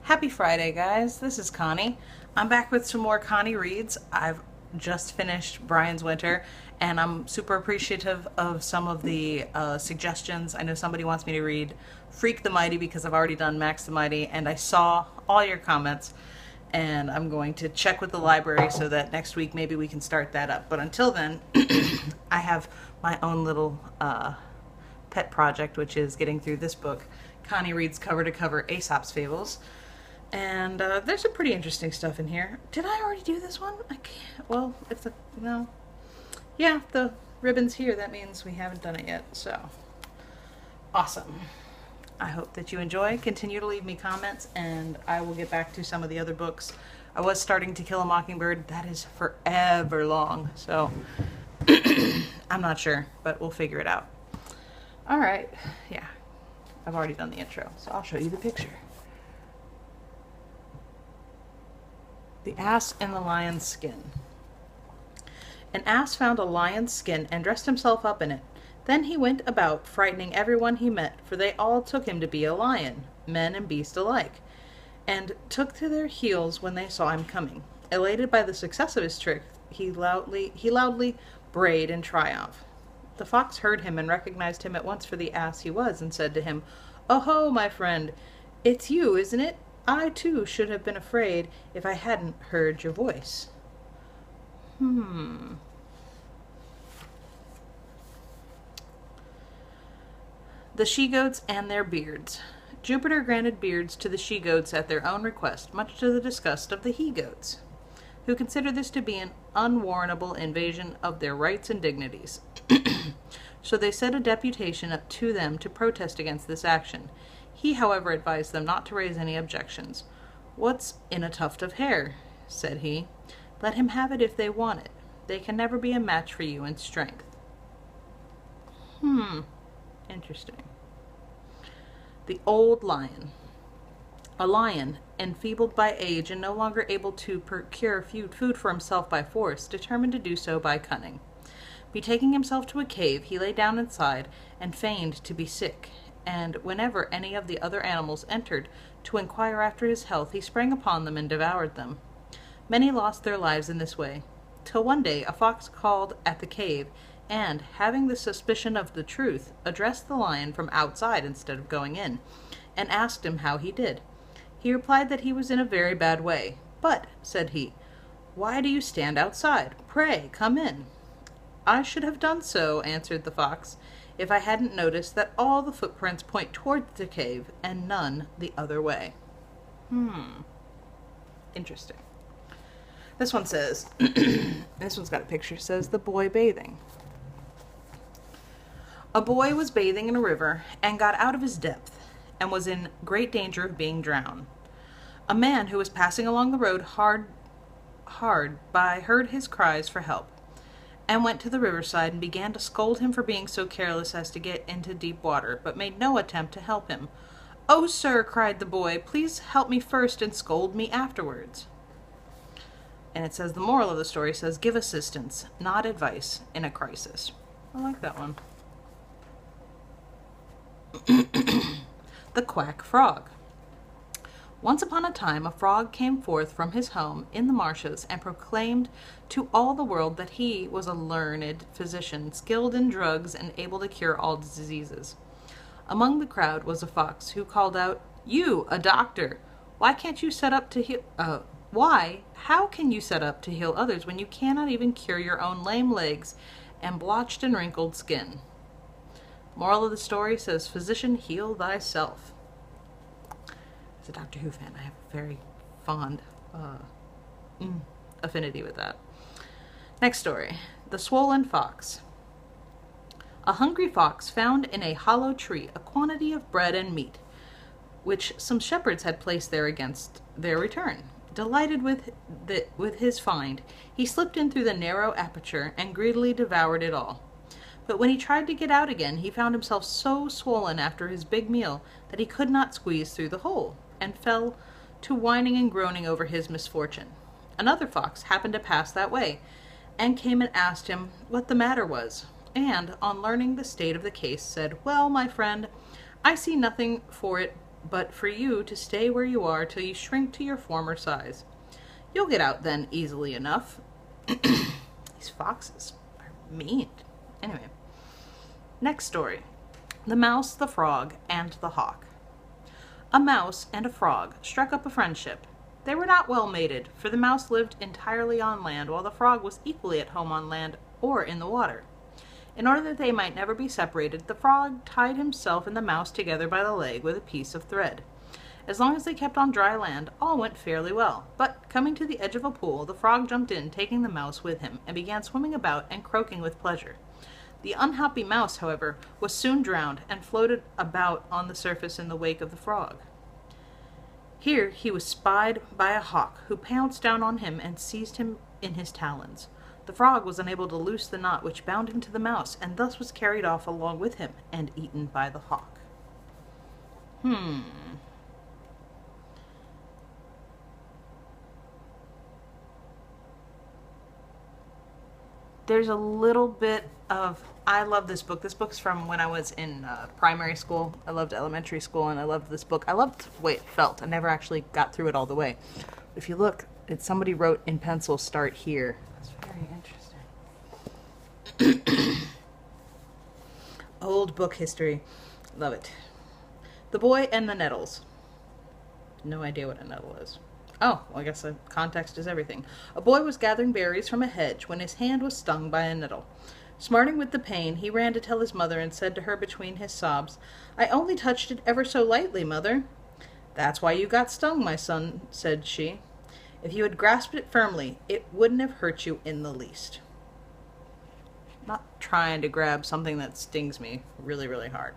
Happy Friday, guys. This is Connie. I'm back with some more Connie reads. I've just finished Brian's Winter, and I'm super appreciative of some of the suggestions. I know somebody wants me to read Freak the Mighty because I've already done Max the Mighty, and I saw all your comments, and I'm going to check with the library so that next week maybe we can start that up. But until then, I have my own little pet project, which is getting through this book. Connie reads cover to cover Aesop's Fables. And there's some pretty interesting stuff in here. Did I already do this one? I can't. Well, if the, no. Yeah, the ribbon's here. That means we haven't done it yet. So, awesome. I hope that you enjoy. Continue to leave me comments, and I will get back to some of the other books. I was starting To Kill a Mockingbird. That is forever long. So, I'm not sure, but we'll figure it out. All right. Yeah. I've already done the intro, so I'll show you the picture. The Ass in the Lion's Skin. An ass found a lion's skin and dressed himself up in it. Then he went about frightening everyone he met, for they all took him to be a lion, men and beast alike, and took to their heels when they saw him coming. Elated by the success of his trick, he loudly brayed in triumph. The fox heard him and recognized him at once for the ass he was, and said to him, "Oh-ho, my friend, it's you, isn't it? I, too, should have been afraid if I hadn't heard your voice." The she-goats and their beards. Jupiter granted beards to the she-goats at their own request, much to the disgust of the he-goats, who considered this to be an unwarrantable invasion of their rights and dignities. So they sent a deputation to them to protest against this action. He, however, advised them not to raise any objections. "What's in a tuft of hair?" said he. "Let him have it if they want it. They can never be a match for you in strength." Interesting. The Old Lion. A lion, enfeebled by age and no longer able to procure food for himself by force, determined to do so by cunning. Betaking himself to a cave, he lay down inside and feigned to be sick, and whenever any of the other animals entered to inquire after his health, he sprang upon them and devoured them. Many lost their lives in this way, till one day a fox called at the cave, and, having the suspicion of the truth, addressed the lion from outside instead of going in, and asked him how he did. He replied that he was in a very bad way. "But," said he, "why do you stand outside? Pray, come in." "I should have done so," answered the fox, "if I hadn't noticed that all the footprints point toward the cave and none the other way." Interesting. This one says, this one's got a picture, says The Boy Bathing. A boy was bathing in a river and got out of his depth and was in great danger of being drowned. A man who was passing along the road hard by heard his cries for help, and went to the riverside and began to scold him for being so careless as to get into deep water, but made no attempt to help him. "Oh, sir," cried the boy, "please help me first and scold me afterwards." And it says the moral of the story says, give assistance, not advice, in a crisis. I like that one. The Quack Frog. Once upon a time, a frog came forth from his home in the marshes and proclaimed to all the world that he was a learned physician, skilled in drugs and able to cure all diseases. Among the crowd was a fox who called out, "You, a doctor, why can't you set up to heal? How can you set up to heal others when you cannot even cure your own lame legs and blotched and wrinkled skin?" Moral of the story says, "Physician, heal thyself." As a Doctor Who fan, I have a very fond affinity with that. Next story. The Swollen Fox. A hungry fox found in a hollow tree a quantity of bread and meat, which some shepherds had placed there against their return. Delighted with his find, he slipped in through the narrow aperture and greedily devoured it all. But when he tried to get out again, he found himself so swollen after his big meal that he could not squeeze through the hole, and fell to whining and groaning over his misfortune. Another fox happened to pass that way, and came and asked him what the matter was, and, on learning the state of the case, said, "Well, my friend, I see nothing for it but for you to stay where you are till you shrink to your former size. You'll get out then easily enough. These foxes are mean. Anyway, next story. The Mouse, the Frog, and the Hawk. A mouse and a frog struck up a friendship. They were not well mated, for the mouse lived entirely on land, while the frog was equally at home on land or in the water. In order that they might never be separated, the frog tied himself and the mouse together by the leg with a piece of thread. As long as they kept on dry land, all went fairly well. But, coming to the edge of a pool, the frog jumped in, taking the mouse with him, and began swimming about and croaking with pleasure. The unhappy mouse, however, was soon drowned, and floated about on the surface in the wake of the frog. Here he was spied by a hawk, who pounced down on him and seized him in his talons. The frog was unable to loose the knot which bound him to the mouse, and thus was carried off along with him, and eaten by the hawk. There's a little bit of, I love this book. This book's from when I was in primary school. I loved elementary school, and I loved this book. I loved the way it felt. I never actually got through it all the way. If you look, somebody wrote in pencil, "Start here." That's very interesting. Old book history. Love it. The Boy and the Nettles. No idea what a nettle is. Oh, well, I guess the context is everything. A boy was gathering berries from a hedge when his hand was stung by a nettle. Smarting with the pain, he ran to tell his mother and said to her between his sobs, "I only touched it ever so lightly, mother." "That's why you got stung, my son," said she. "If you had grasped it firmly, it wouldn't have hurt you in the least." Not trying to grab something that stings me really, really hard.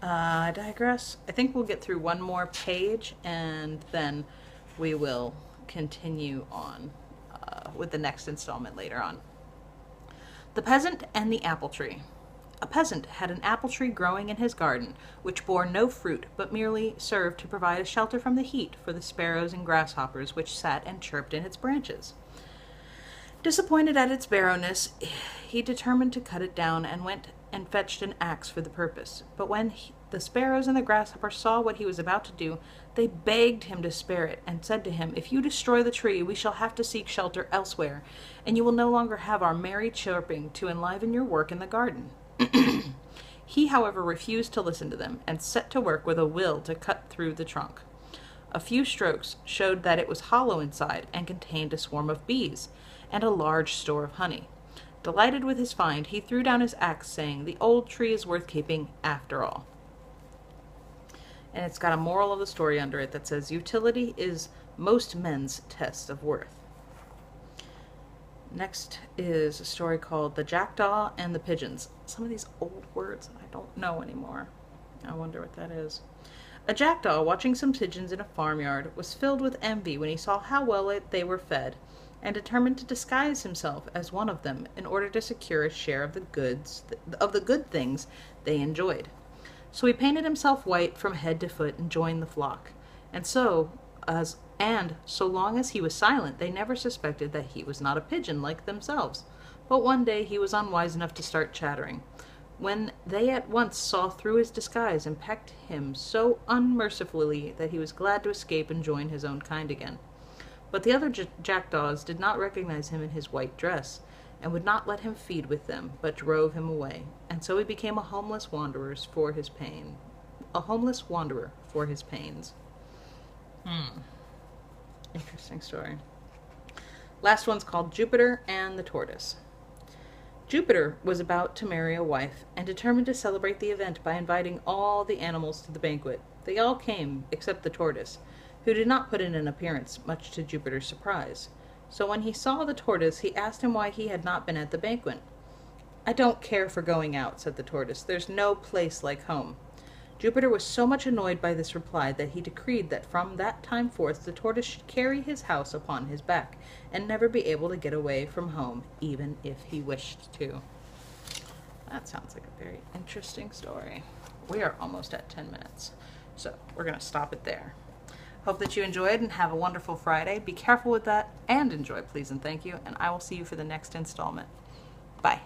I digress. I think we'll get through one more page and then we will continue on with the next installment later on. The Peasant and the Apple Tree. A peasant had an apple tree growing in his garden, which bore no fruit, but merely served to provide a shelter from the heat for the sparrows and grasshoppers which sat and chirped in its branches. Disappointed at its barrenness, he determined to cut it down and went and fetched an axe for the purpose. But when the sparrows and the grasshoppers saw what he was about to do, they begged him to spare it, and said to him, "If you destroy the tree, we shall have to seek shelter elsewhere, and you will no longer have our merry chirping to enliven your work in the garden." He, however, refused to listen to them, and set to work with a will to cut through the trunk. A few strokes showed that it was hollow inside, and contained a swarm of bees, and a large store of honey. Delighted with his find, he threw down his axe, saying, "The old tree is worth keeping after all." And it's got a moral of the story under it that says, "Utility is most men's test of worth." Next is a story called The Jackdaw and the Pigeons. Some of these old words I don't know anymore. I wonder what that is. A jackdaw, watching some pigeons in a farmyard, was filled with envy when he saw how well they were fed, and determined to disguise himself as one of them in order to secure a share of the good things they enjoyed. So he painted himself white from head to foot and joined the flock. And so long as he was silent, they never suspected that he was not a pigeon like themselves. But one day he was unwise enough to start chattering, when they at once saw through his disguise and pecked him so unmercifully that he was glad to escape and join his own kind again. But the other jackdaws did not recognize him in his white dress, and would not let him feed with them, but drove him away. And so he became a homeless wanderer for his pains. Interesting story. Last one's called Jupiter and the Tortoise. Jupiter was about to marry a wife, and determined to celebrate the event by inviting all the animals to the banquet. They all came, except the tortoise, who did not put in an appearance, much to Jupiter's surprise. So when he saw the tortoise, he asked him why he had not been at the banquet. "I don't care for going out," said the tortoise. "There's no place like home." Jupiter was so much annoyed by this reply that he decreed that from that time forth the tortoise should carry his house upon his back, and never be able to get away from home, even if he wished to. That sounds like a very interesting story. We are almost at 10 minutes, so we're going to stop it there. Hope that you enjoyed and have a wonderful Friday. Be careful with that and enjoy, please and thank you, and I will see you for the next installment. Bye.